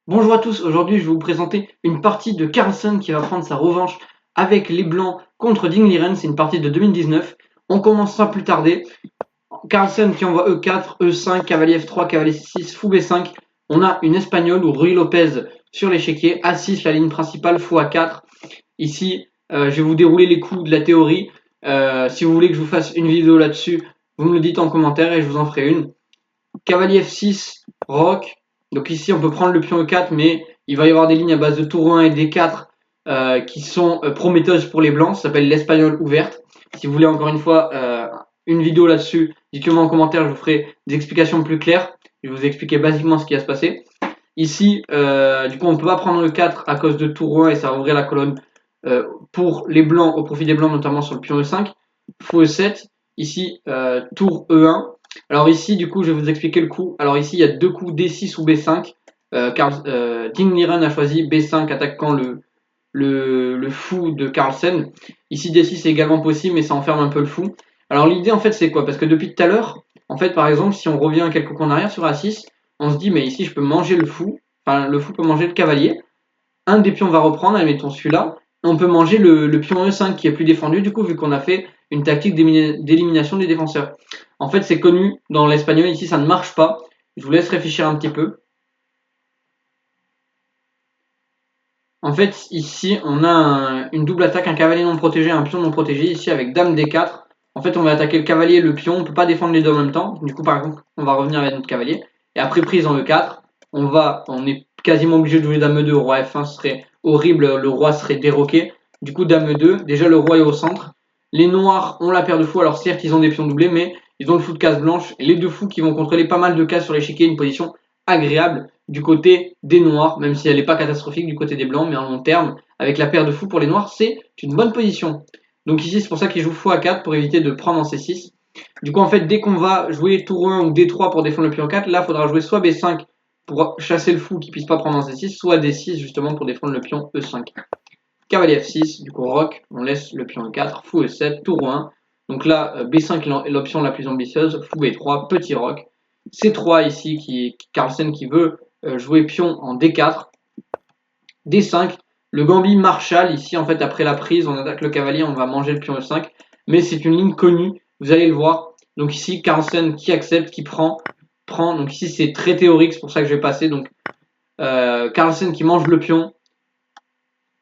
Bonjour à tous, aujourd'hui je vais vous présenter une partie de Carlsen qui va prendre sa revanche avec les Blancs contre Dingliren, c'est une partie de 2019. On commence sans plus tarder. Carlsen qui envoie E4, E5, cavalier F3, cavalier C6, fou B5. On a une espagnole ou Ruy Lopez sur l'échiquier, A6 la ligne principale, fou A4. Ici, je vais vous dérouler les coups de la théorie. Si vous voulez que je vous fasse une vidéo là-dessus, vous me le dites en commentaire et je vous en ferai une. Cavalier F6, roc. Donc ici, on peut prendre le pion E4, mais il va y avoir des lignes à base de tour 1 et D4 qui sont prometteuses pour les blancs. Ça s'appelle l'espagnol ouverte. Si vous voulez encore une fois une vidéo là-dessus, dites-le moi en commentaire, je vous ferai des explications plus claires. Je vais vous expliquer basiquement ce qui va se passer. Ici, du coup, on ne peut pas prendre le 4 à cause de tour 1 et ça va ouvrir la colonne pour les blancs, au profit des blancs, notamment sur le pion E5. Fou E7. Ici, tour E1. Alors ici, du coup, je vais vous expliquer le coup. Alors ici, il y a deux coups D6 ou B5. Ding Liren a choisi B5 attaquant le fou de Carlsen. Ici, D6 est également possible, mais ça enferme un peu le fou. Alors l'idée, en fait, c'est quoi? Parce que depuis tout à l'heure, en fait, par exemple, si on revient quelques coups en arrière sur A6, on se dit, mais ici, je peux manger le fou. Enfin, le fou peut manger le cavalier. Un des pions va reprendre, admettons celui-là. On peut manger le pion E5 qui est plus défendu, du coup, vu qu'on a fait une tactique d'élimination des défenseurs. En fait, c'est connu dans l'espagnol, ici, ça ne marche pas. Je vous laisse réfléchir un petit peu. En fait, ici, on a une double attaque, un cavalier non protégé, un pion non protégé. Ici, avec dame D4, en fait, on va attaquer le cavalier et le pion. On ne peut pas défendre les deux en même temps. Du coup, par exemple, on va revenir avec notre cavalier. Et après prise en E4, on est quasiment obligé de jouer dame E2 au roi F1. Ce serait horrible, le roi serait déroqué. Du coup, dame E2, déjà le roi est au centre. Les noirs ont la paire de fous. Alors certes, ils ont des pions doublés, mais ils ont le fou de case blanche. Et les deux fous qui vont contrôler pas mal de cases sur l'échiquier, une position agréable du côté des noirs, même si elle n'est pas catastrophique du côté des blancs, mais en long terme, avec la paire de fous pour les noirs, c'est une bonne position. Donc ici, c'est pour ça qu'il joue fou à 4 pour éviter de prendre en C6. Du coup, en fait, dès qu'on va jouer tour 1 ou D3 pour défendre le pion 4, là, il faudra jouer soit B5 pour chasser le fou qui ne puisse pas prendre en C6, soit D6 justement pour défendre le pion E5. Cavalier F6, du coup roc, on laisse le pion E4, fou E7, tour 1. Donc là, B5 est l'option la plus ambitieuse, fou B3, petit roc. C3 ici, Carlsen qui veut jouer pion en D4. D5, le gambit Marshall, ici en fait après la prise, on attaque le cavalier, on va manger le pion E5. Mais c'est une ligne connue, vous allez le voir. Donc ici, Carlsen qui accepte, qui prend. Donc ici c'est très théorique, c'est pour ça que je vais passer. Donc Carlsen qui mange le pion,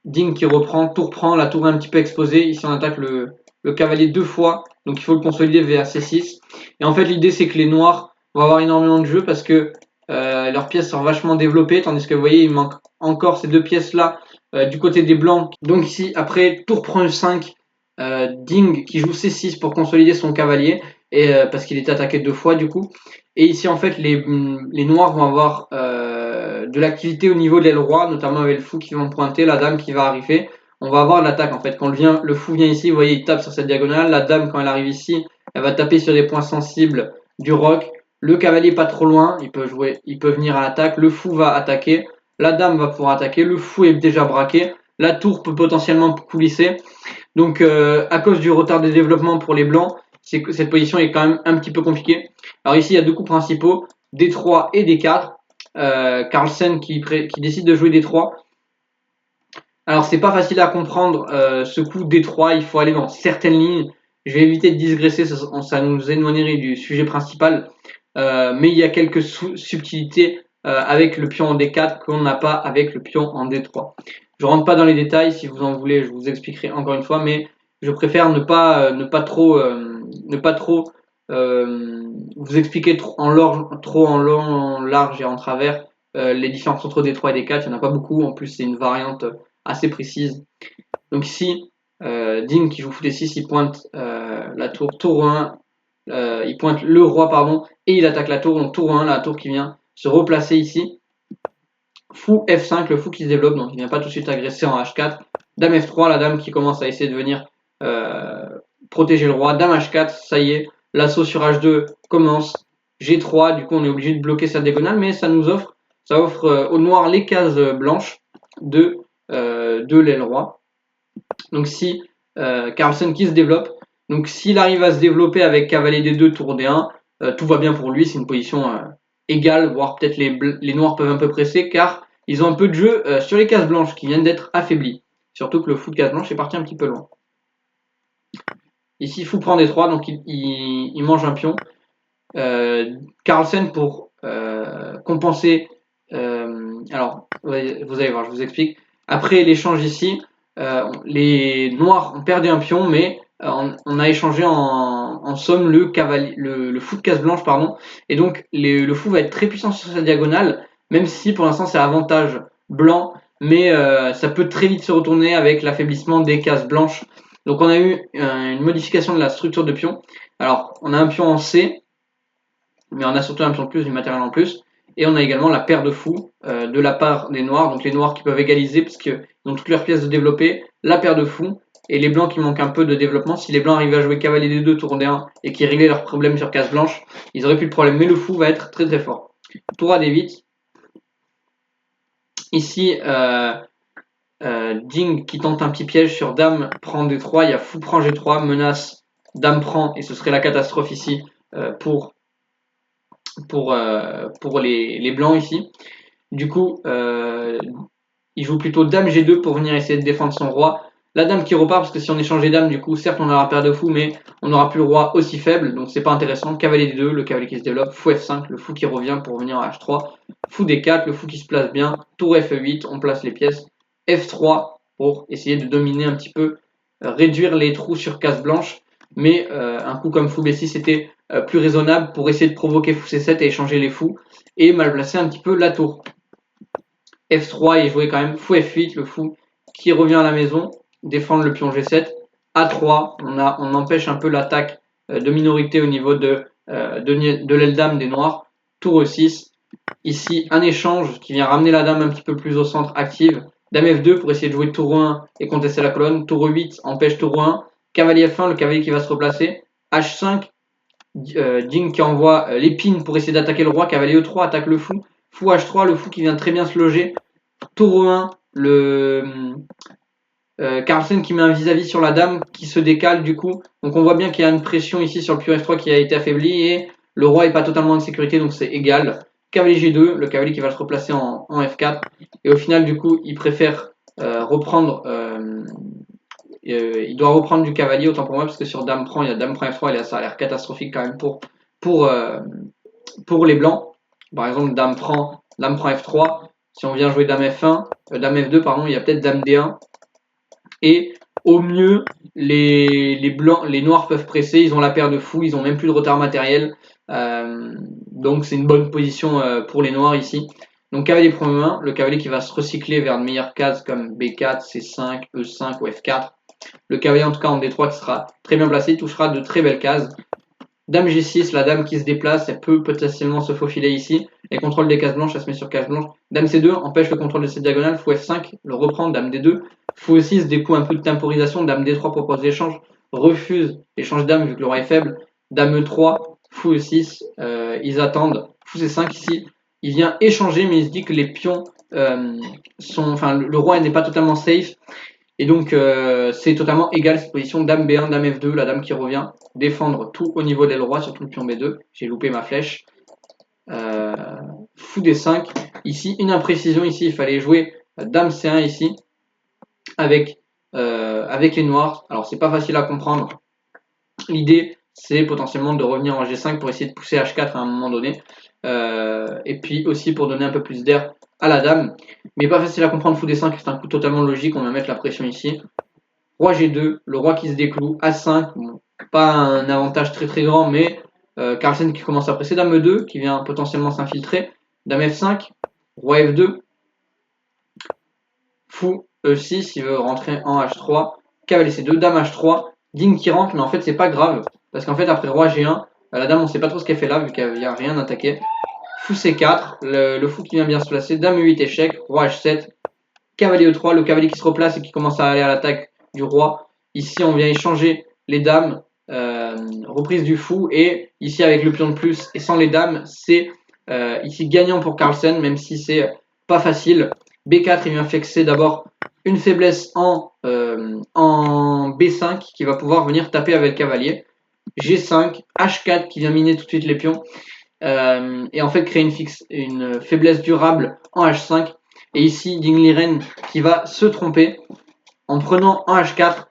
Ding qui reprend, tour prend, la tour est un petit peu exposée. Ici on attaque le cavalier deux fois, donc il faut le consolider vers C6. Et en fait l'idée c'est que les noirs vont avoir énormément de jeu parce que leurs pièces sont vachement développées, tandis que vous voyez il manque encore ces deux pièces là du côté des blancs. Donc ici après tour prend E5, Ding qui joue C6 pour consolider son cavalier, et parce qu'il est attaqué deux fois du coup. Et ici en fait les noirs vont avoir de l'activité au niveau de l'aile roi, notamment avec le fou qui va pointer, la dame qui va arriver. On va avoir l'attaque en fait. Quand le fou vient ici, vous voyez, il tape sur cette diagonale. La dame, quand elle arrive ici, elle va taper sur des points sensibles du roc. Le cavalier pas trop loin, il peut venir à l'attaque. Le fou va attaquer. La dame va pouvoir attaquer. Le fou est déjà braqué. La tour peut potentiellement coulisser. Donc, à cause du retard de développement pour les blancs, cette position est quand même un petit peu compliquée. Alors ici, il y a deux coups principaux, D3 et D4. Carlsen qui décide de jouer D3. Alors c'est pas facile à comprendre ce coup D3, il faut aller dans certaines lignes. Je vais éviter de digresser, ça nous éloignerait du sujet principal. Mais il y a quelques subtilités avec le pion en D4 qu'on n'a pas avec le pion en D3. Je rentre pas dans les détails, si vous en voulez, je vous expliquerai encore une fois, mais je préfère ne pas trop vous expliquer trop en long, large et en travers les différences entre D3 et D4. Il n'y en a pas beaucoup, en plus c'est une variante assez précise. Donc ici, Ding qui joue fou D6, il pointe la tour 1, il pointe le roi, pardon, et il attaque la tour, donc tour 1, la tour qui vient se replacer ici. Fou F5, le fou qui se développe, donc il ne vient pas tout de suite agresser en H4. Dame F3, la dame qui commence à essayer de venir protéger le roi. Dame H4, ça y est, l'assaut sur H2 commence. G3, du coup on est obligé de bloquer sa diagonale, mais ça offre au noir les cases blanches de l'aile roi. Donc si Carlsen qui se développe, donc s'il arrive à se développer avec cavalier D2, tour D1, tout va bien pour lui, c'est une position égale, voire peut-être les noirs peuvent un peu presser, car ils ont un peu de jeu sur les cases blanches qui viennent d'être affaiblies. Surtout que le fou de case blanche est parti un petit peu loin. Ici, fou prend des 3, donc il mange un pion. Carlsen pour compenser. Alors, vous allez voir, je vous explique. Après l'échange ici, les noirs ont perdu un pion, mais on a échangé en somme le fou de case blanche, pardon. Et donc, le fou va être très puissant sur sa diagonale, même si pour l'instant c'est avantage blanc, mais ça peut très vite se retourner avec l'affaiblissement des cases blanches. Donc, on a eu une modification de la structure de pion. Alors, on a un pion en C, mais on a surtout un pion de plus, du matériel en plus. Et on a également la paire de fous de la part des noirs, donc les noirs qui peuvent égaliser parce qu'ils ont toutes leurs pièces de développer, la paire de fous, et les blancs qui manquent un peu de développement. Si les blancs arrivaient à jouer cavalier des 2 tour D1 et qui réglaient leurs problèmes sur case blanche, ils auraient plus de problème. Mais le fou va être très très fort. Tour A D8. Ici, Ding qui tente un petit piège sur dame prend D3, il y a fou prend G3, menace, dame prend, et ce serait la catastrophe ici pour les blancs ici. Du coup, il joue plutôt dame G2 pour venir essayer de défendre son roi. La dame qui repart, parce que si on échange les dames, du coup, certes, on aura paire de fous, mais on n'aura plus le roi aussi faible, donc c'est pas intéressant. Cavalier D2, le cavalier qui se développe. Fou F5, le fou qui revient pour venir à H3. Fou D4, le fou qui se place bien. Tour F8, on place les pièces. F3 pour essayer de dominer un petit peu, réduire les trous sur case blanche. Mais un coup comme fou B6 était plus raisonnable pour essayer de provoquer fou C7 et échanger les fous et mal placer un petit peu la tour. F3, il jouait quand même fou F8, le fou qui revient à la maison, défendre le pion G7. A3, on empêche un peu l'attaque de minorité au niveau de l'aile dame des noirs. Tour E6, ici un échange qui vient ramener la dame un petit peu plus au centre active. Dame F2 pour essayer de jouer tour 1 et contester la colonne. Tour 8 empêche tour 1. Cavalier F1, le cavalier qui va se replacer. H5, Ding qui envoie l'épine pour essayer d'attaquer le roi. Cavalier E3 attaque le fou. Fou H3, le fou qui vient très bien se loger. Tour 1, Carlsen qui met un vis-à-vis sur la dame qui se décale du coup. Donc on voit bien qu'il y a une pression ici sur le pion F3 qui a été affaibli et le roi n'est pas totalement en sécurité, donc c'est égal. Cavalier G2, le cavalier qui va se replacer en F4. Et au final, du coup, il préfère reprendre. Il doit reprendre du cavalier, autant pour moi, parce que sur dame prend, il y a dame prend F3, et ça a l'air catastrophique quand même pour les blancs. Par exemple, dame prend F3. Si on vient jouer dame F1, dame F2, pardon, il y a peut-être dame D1. Et au mieux, les blancs, les noirs peuvent presser, ils ont la paire de fous, ils ont même plus de retard matériel. Donc c'est une bonne position pour les noirs ici. Donc cavalier premier 1, le cavalier qui va se recycler vers de meilleures cases comme B4, C5, E5 ou F4. Le cavalier en tout cas en D3 qui sera très bien placé, touchera de très belles cases. Dame G6, la dame qui se déplace, elle peut potentiellement se faufiler ici. Et contrôle des cases blanches, elle se met sur case blanche. Dame C2 empêche le contrôle de cette diagonale. Fou F5, le reprend. Dame D2. Fou E6, des coups un peu de temporisation. Dame D3 propose l'échange. Refuse l'échange dame vu que le roi est faible. Dame E3, fou E6, ils attendent. Fou C5 ici, il vient échanger, mais il se dit que les pions enfin le roi n'est pas totalement safe. Et donc, c'est totalement égal cette position. Dame B1, dame F2, la dame qui revient. Défendre tout au niveau de l'aile roi, surtout le pion B2. J'ai loupé ma flèche. Fou D5. Ici, une imprécision. Ici, il fallait jouer dame C1 ici. Avec les noirs. Alors, c'est pas facile à comprendre. L'idée, c'est potentiellement de revenir en G5 pour essayer de pousser H4 à un moment donné. Et puis aussi pour donner un peu plus d'air à la dame. Mais pas facile à comprendre fou D5, c'est un coup totalement logique, on va mettre la pression ici. Roi G2, le roi qui se décloue, A5, bon, pas un avantage très très grand, mais Carlsen qui commence à presser, dame E2 qui vient potentiellement s'infiltrer, dame F5, roi F2, fou E6, il veut rentrer en H3, cavalier C2, dame H3, Ding qui rentre, mais en fait c'est pas grave, parce qu'en fait après roi G1, la dame on sait pas trop ce qu'elle fait là, vu qu'elle vient rien attaquer. Fou C4, le fou qui vient bien se placer, dame E8 échec, roi H7, cavalier E3, le cavalier qui se replace et qui commence à aller à l'attaque du roi. Ici, on vient échanger les dames, reprise du fou, et ici, avec le pion de plus et sans les dames, c'est ici gagnant pour Carlsen, même si c'est pas facile. B4, il vient fixer d'abord une faiblesse en B5 qui va pouvoir venir taper avec le cavalier. G5, H4 qui vient miner tout de suite les pions. Et en fait créer une faiblesse durable en H5 Et ici, Ding Liren qui va se tromper en prenant en H4.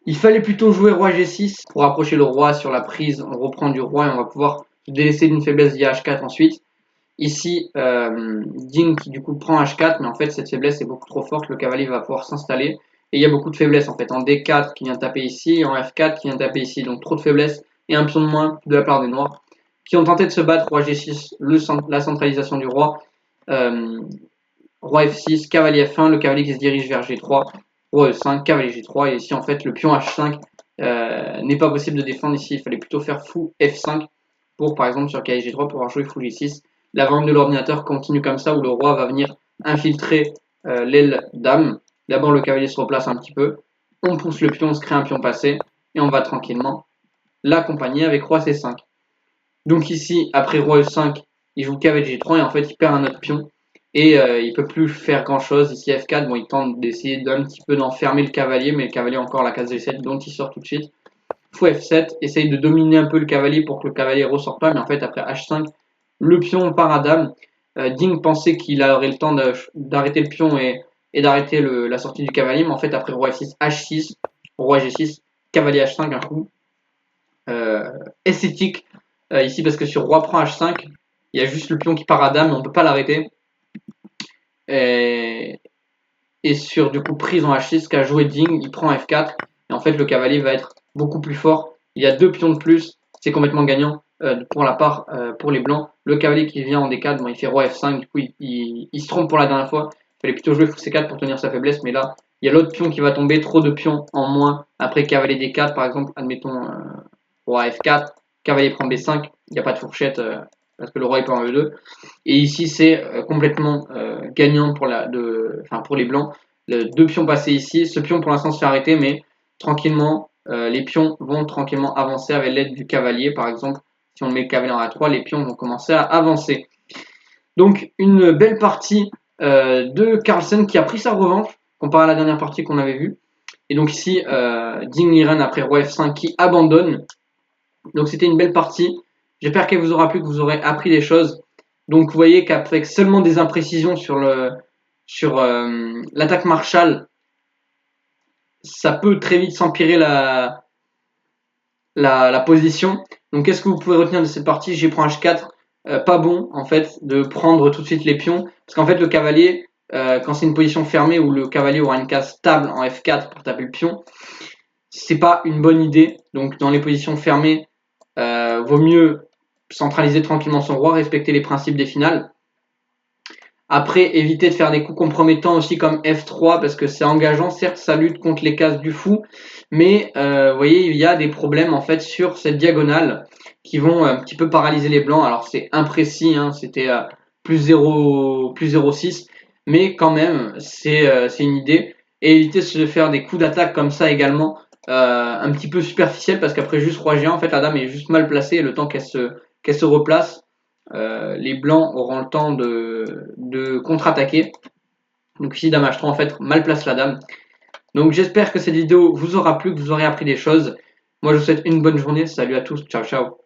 Il fallait plutôt jouer roi G6 pour approcher le roi sur la prise. On reprend du roi et on va pouvoir se délaisser d'une faiblesse via H4 ensuite. Ici, Ding qui du coup prend H4, mais en fait cette faiblesse est beaucoup trop forte, le cavalier va pouvoir s'installer. Et il y a beaucoup de faiblesses en fait, en D4 qui vient taper ici, en F4 qui vient taper ici, donc trop de faiblesses et un pion de moins de la part des noirs, qui ont tenté de se battre, roi G6, la centralisation du roi, roi F6, cavalier F1, le cavalier qui se dirige vers G3, roi E5, cavalier G3, et ici en fait le pion H5 n'est pas possible de défendre ici, il fallait plutôt faire fou F5 pour par exemple sur cavalier G3 pour pouvoir jouer fou G6. La vente de l'ordinateur continue comme ça où le roi va venir infiltrer l'aile dame. D'abord le cavalier se replace un petit peu, on pousse le pion, on se crée un pion passé et on va tranquillement l'accompagner avec roi C5. Donc ici, après roi E5, il joue cavalier G3 et en fait il perd un autre pion et il peut plus faire grand chose. Ici F4, bon il tente d'essayer d'un petit peu d'enfermer le cavalier, mais le cavalier a encore la case G7 dont il sort tout de suite. Fou F7, essaye de dominer un peu le cavalier pour que le cavalier ressort pas, mais en fait après H5, le pion part à dame. Ding pensait qu'il aurait le temps d'arrêter le pion et d'arrêter la sortie du cavalier, mais en fait après roi F6, H6, roi G6, cavalier H5, un coup esthétique ici parce que sur roi prend H5, il y a juste le pion qui part à dame, mais on peut pas l'arrêter. Et sur du coup prise en H6 qu'a joué Ding, il prend F4 et en fait le cavalier va être beaucoup plus fort. Il y a 2 pions de plus, c'est complètement gagnant pour la part pour les blancs. Le cavalier qui vient en D4, bon, il fait roi F5, du coup il se trompe pour la dernière fois. Il fallait plutôt jouer fou C4 pour tenir sa faiblesse, mais là il y a l'autre pion qui va tomber, trop de pions en moins. Après cavalier D4 par exemple, admettons roi F4, cavalier prend B5, il n'y a pas de fourchette parce que le roi est pas en E2. Et ici, c'est complètement gagnant pour les blancs. Deux pions passés ici. Ce pion, pour l'instant, se fait arrêter, mais tranquillement, les pions vont tranquillement avancer avec l'aide du cavalier. Par exemple, si on met le cavalier en A3, les pions vont commencer à avancer. Donc, une belle partie de Carlsen qui a pris sa revanche comparé à la dernière partie qu'on avait vue. Et donc ici, Ding Liren après roi F5 qui abandonne. Donc, c'était une belle partie. J'espère qu'elle vous aura plu, que vous aurez appris des choses. Donc vous voyez qu'avec seulement des imprécisions sur l'attaque Marshall, ça peut très vite s'empirer la position. Donc qu'est-ce que vous pouvez retenir de cette partie? J'ai pris H4, pas bon en fait de prendre tout de suite les pions, parce qu'en fait le cavalier, quand c'est une position fermée où le cavalier aura une case stable en F4 pour taper le pion, c'est pas une bonne idée. Donc dans les positions fermées, vaut mieux centraliser tranquillement son roi, respecter les principes des finales. Après, éviter de faire des coups compromettants aussi comme F3 parce que c'est engageant. Certes, ça lutte contre les cases du fou, mais vous voyez, il y a des problèmes en fait sur cette diagonale qui vont un petit peu paralyser les blancs. Alors c'est imprécis, hein, c'était plus 0, plus 0,6, mais quand même, c'est une idée. Et éviter de faire des coups d'attaque comme ça également, un petit peu superficiels parce qu'après juste roi G1, en fait, la dame est juste mal placée et le temps qu'elle se replace. Les blancs auront le temps de contre-attaquer. Donc ici, dame H3, en fait, mal place la dame. Donc j'espère que cette vidéo vous aura plu, que vous aurez appris des choses. Moi, je vous souhaite une bonne journée. Salut à tous. Ciao, ciao.